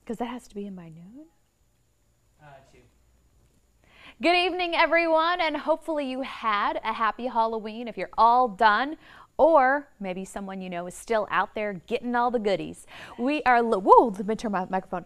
Because that has to be in by noon. 2. Good evening, everyone, and hopefully you had a happy Halloween if you're all done. Or maybe someone you know is still out there getting all the goodies. We are, whoa, let me turn my microphone.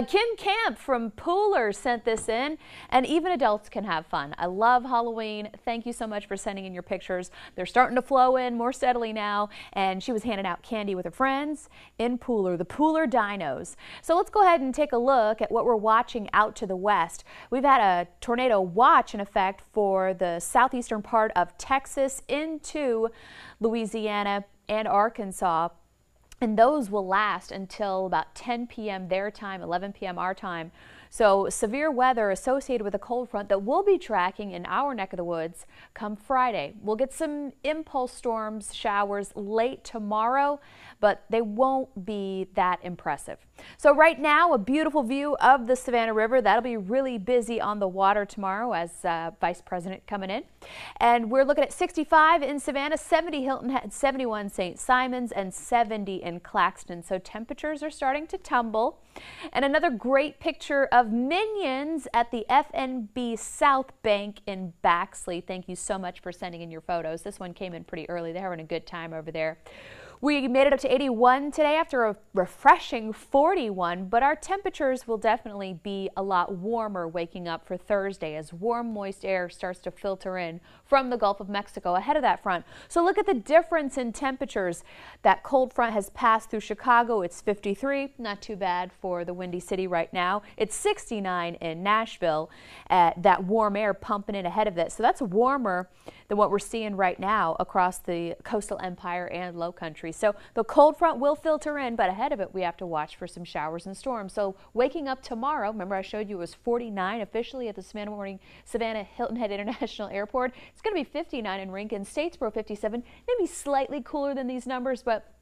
Kim Camp from Pooler sent this in, and even adults can have fun. I love Halloween. Thank you so much for sending in your pictures. They're starting to flow in more steadily now, and she was handing out candy with her friends in Pooler, the Pooler Dinos. So let's go ahead and take a look at what we're watching out to the west. We've had a tornado watch in effect for the southeastern part of Texas into Louisiana and Arkansas, and those will last until about 10 p.m. their time, 11 p.m. our time. So severe weather associated with a cold front that we'll be tracking in our neck of the woods come Friday. We'll get some impulse storms, showers late tomorrow, but they won't be that impressive. So right now, a beautiful view of the Savannah River. That'll be really busy on the water tomorrow as Vice President coming in. And we're looking at 65 in Savannah, 70 Hilton Head, 71 St. Simons, and 70 in Claxton. So temperatures are starting to tumble. And another great picture of Minions at the FNB South Bank in Baxley. Thank you so much for sending in your photos. This one came in pretty early. They're having a good time over there. We made it up to 81 today after a refreshing 41, but our temperatures will definitely be a lot warmer waking up for Thursday as warm, moist air starts to filter in from the Gulf of Mexico ahead of that front. So look at the difference in temperatures. That cold front has passed through Chicago. It's 53, not too bad for the Windy City right now. It's 69 in Nashville. That warm air pumping in ahead of it. So that's warmer than what we're seeing right now across the coastal empire and low country. So the cold front will filter in, but ahead of it we have to watch for some showers and storms. So waking up tomorrow, remember I showed you it was 49 officially at the Savannah Hilton Head International Airport. It's going to be 59 in Rincon, Statesboro 57, maybe slightly cooler than these numbers, but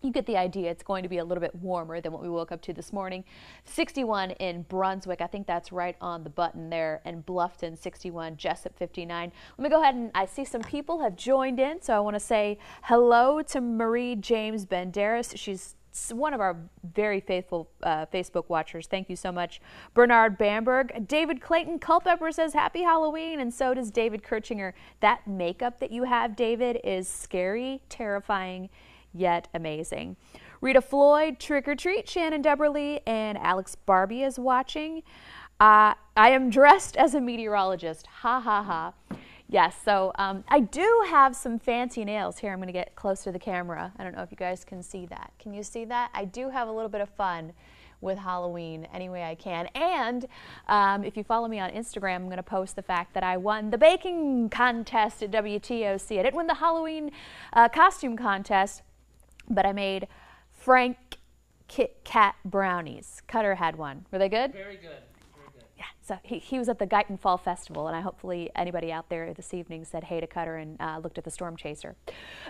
you get the idea. It's going to be a little bit warmer than what we woke up to this morning. 61 in Brunswick. I think that's right on the button there. And Bluffton, 61. Jessup, 59. Let me go ahead and I see some people have joined in. So I want to say hello to Marie James Banderas. She's one of our very faithful Facebook watchers. Thank you so much. Bernard Bamberg. David Clayton Culpepper says happy Halloween, and so does David Kirchinger. That makeup that you have, David, is scary, terrifying, yet amazing. Rita Floyd, Trick or Treat, Shannon Deberly, and Alex Barbie is watching. I am dressed as a meteorologist. Ha ha ha. Yes, so I do have some fancy nails. Here, I'm going to get close to the camera. I don't know if you guys can see that. Can you see that? I do have a little bit of fun with Halloween any way I can. And if you follow me on Instagram, I'm going to post the fact that I won the baking contest at WTOC. I didn't win the Halloween costume contest, but I made Frank Kit Kat brownies. Cutter had one. Were they good? Very good. Very good. Yeah, so he was at the Guyton Fall Festival, and I hopefully anybody out there this evening said hey to Cutter and looked at the Storm Chaser.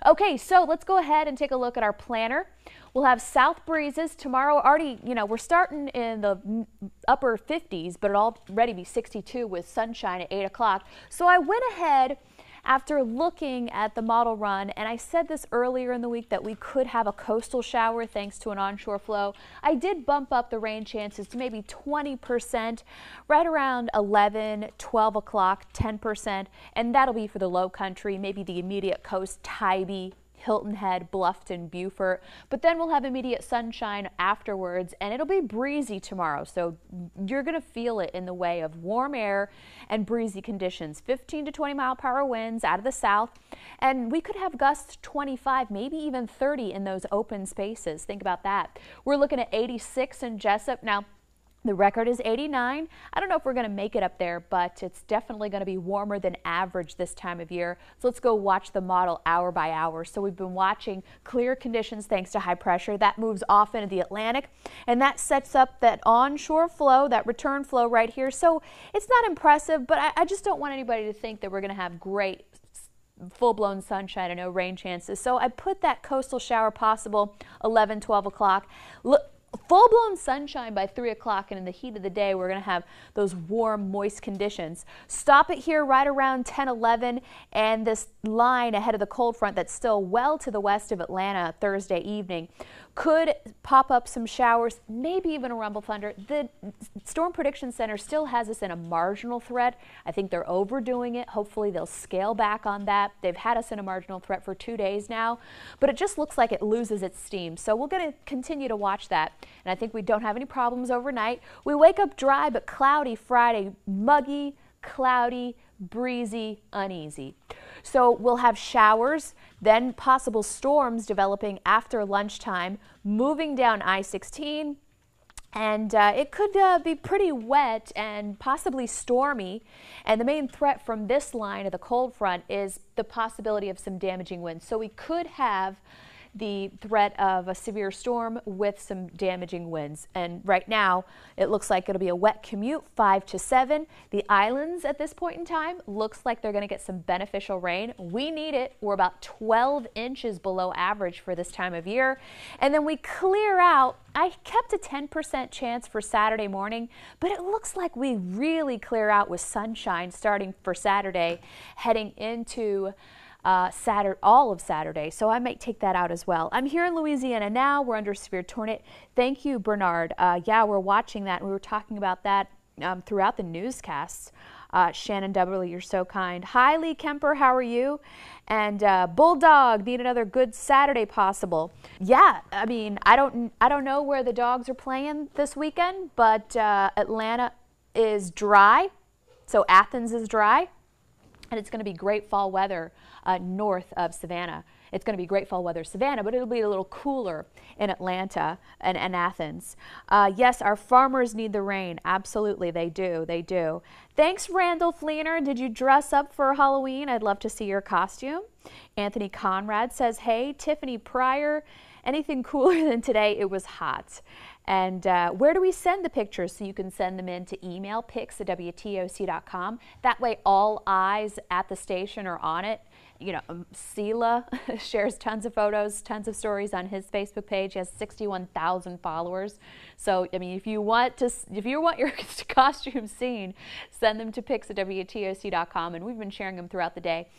Okay, so let's go ahead and take a look at our planner. We'll have south breezes tomorrow. Already, we're starting in the upper 50s, but it'll already be 62 with sunshine at 8 o'clock. So I went ahead after looking at the model run, and I said this earlier in the week that we could have a coastal shower thanks to an onshore flow. I did bump up the rain chances to maybe 20%, right around 11, 12 o'clock, 10%, and that'll be for the low country, maybe the immediate coast, Tybee, Hilton Head, Bluffton, Beaufort, but then we'll have immediate sunshine afterwards, and it'll be breezy tomorrow, so you're going to feel it in the way of warm air and breezy conditions. 15 to 20 mile per hour winds out of the south, and we could have gusts 25, maybe even 30 in those open spaces. Think about that. We're looking at 86 in Jessup. Now, the record is 89. I don't know if we're going to make it up there, but it's definitely going to be warmer than average this time of year. So let's go watch the model hour by hour. So we've been watching clear conditions thanks to high pressure. That moves off into the Atlantic, and that sets up that onshore flow, that return flow right here. So it's not impressive, but I just don't want anybody to think that we're going to have great full-blown sunshine and no rain chances. So I put that coastal shower possible 11, 12 o'clock. Look, full-blown sunshine by 3 o'clock, and in the heat of the day, we're going to have those warm, moist conditions. Stop it here right around 10, 11, and this line ahead of the cold front that's still well to the west of Atlanta Thursday evening could pop up some showers, maybe even a rumble thunder. The Storm Prediction Center still has us in a marginal threat. I think they're overdoing it. Hopefully they'll scale back on that. They've had us in a marginal threat for 2 days now, but it just looks like it loses its steam. So we're going to continue to watch that, and I think we don't have any problems overnight. We wake up dry but cloudy Friday, muggy, cloudy, breezy, uneasy. So we'll have showers, then possible storms developing after lunchtime, moving down I-16, and it could be pretty wet and possibly stormy. And the main threat from this line of the cold front is the possibility of some damaging winds. So we could have the threat of a severe storm with some damaging winds. And right now, it looks like it'll be a wet commute, 5 to 7. The islands at this point in time looks like they're going to get some beneficial rain. We need it. We're about 12 inches below average for this time of year. And then we clear out. I kept a 10% chance for Saturday morning, but it looks like we really clear out with sunshine starting for Saturday, heading into all of Saturday, so I might take that out as well. I'm here in Louisiana now. We're under severe tornado. Thank you, Bernard. Yeah, we're watching that. We were talking about that throughout the newscasts. Shannon W., you're so kind. Hi, Lee Kemper, how are you? And Bulldog, need another good Saturday possible. Yeah, I mean, I don't know where the Dogs are playing this weekend, but Atlanta is dry, so Athens is dry. And it's going to be great fall weather north of Savannah. It's going to be great fall weather Savannah, but it'll be a little cooler in Atlanta and Athens. Yes, our farmers need the rain. Absolutely, they do. They do. Thanks, Randall Fleener. Did you dress up for Halloween? I'd love to see your costume. Anthony Conrad says, hey, Tiffany Pryor, anything cooler than today? It was hot. And where do we send the pictures? So you can send them in to email pics@WTOC.com. That way all eyes at the station are on it. You know, Sela shares tons of photos, tons of stories on his Facebook page. He has 61,000 followers. So, I mean, if you want your costume seen, send them to pics@WTOC.com, and we've been sharing them throughout the day.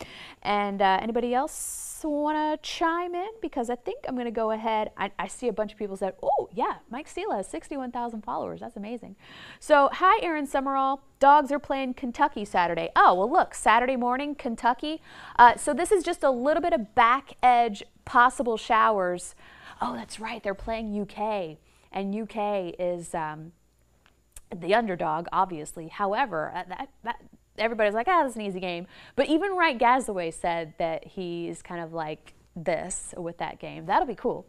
And anybody else want to chime in? Because I think I'm going to go ahead. I see a bunch of people said, oh, yeah, Mike Sela has 61,000 followers. That's amazing. So, hi, Aaron Summerall. Dogs are playing Kentucky Saturday. Oh, well, look, Saturday morning, Kentucky. So this is just a little bit of back edge possible showers. Oh, that's right. They're playing UK, and UK is the underdog, obviously. However, everybody's like, that's an easy game. But even Wright Gazaway said that he's kind of like this with that game. That'll be cool.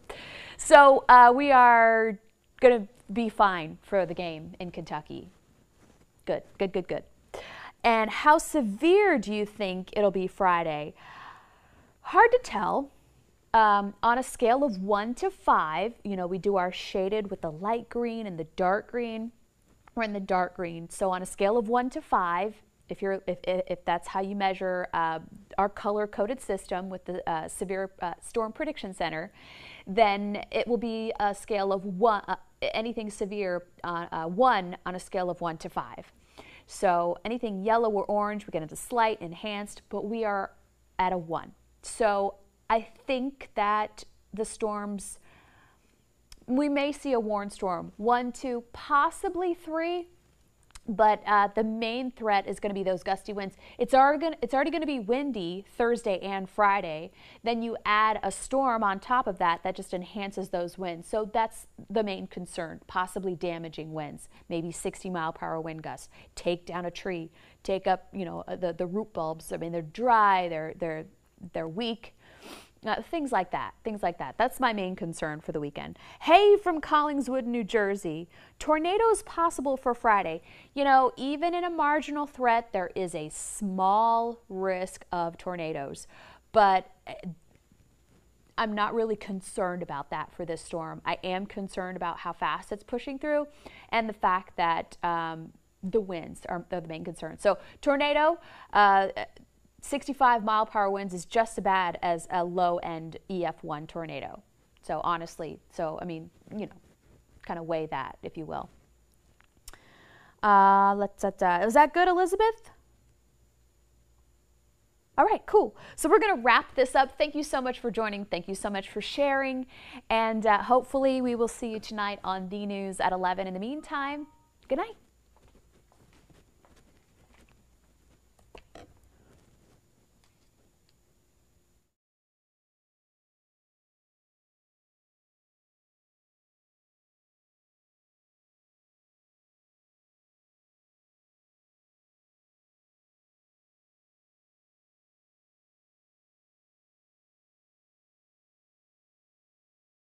So we are going to be fine for the game in Kentucky. Good, good, good, good. And how severe do you think it'll be Friday? Hard to tell. On a scale of 1 to 5, you know, we do our shaded with the light green and the dark green. We're in the dark green. So on a scale of 1 to 5, if that's how you measure our color-coded system with the Severe Storm Prediction Center, then it will be a scale of 1, anything severe, 1 on a scale of 1 to 5. So anything yellow or orange, we get into slight, enhanced, but we are at a 1. So I think that the storms, we may see a warned storm, 1, 2, possibly 3. But the main threat is going to be those gusty winds. It's already going to be windy Thursday and Friday. Then you add a storm on top of that just enhances those winds. So that's the main concern, possibly damaging winds, maybe 60-mile-per-hour wind gusts. Take down a tree, take up, you know, the root bulbs. I mean, they're dry, they're weak. Things like that. That's my main concern for the weekend. Hey, from Collingswood, New Jersey. Tornadoes possible for Friday. You know, even in a marginal threat, there is a small risk of tornadoes. But I'm not really concerned about that for this storm. I am concerned about how fast it's pushing through and the fact that the winds are the main concern. So tornado, 65-mile-per-hour winds is just as bad as a low-end EF1 tornado. So honestly, I mean, you know, kind of weigh that, if you will. Was that good, Elizabeth? All right, cool. So we're going to wrap this up. Thank you so much for joining. Thank you so much for sharing. And hopefully we will see you tonight on The News at 11. In the meantime, good night.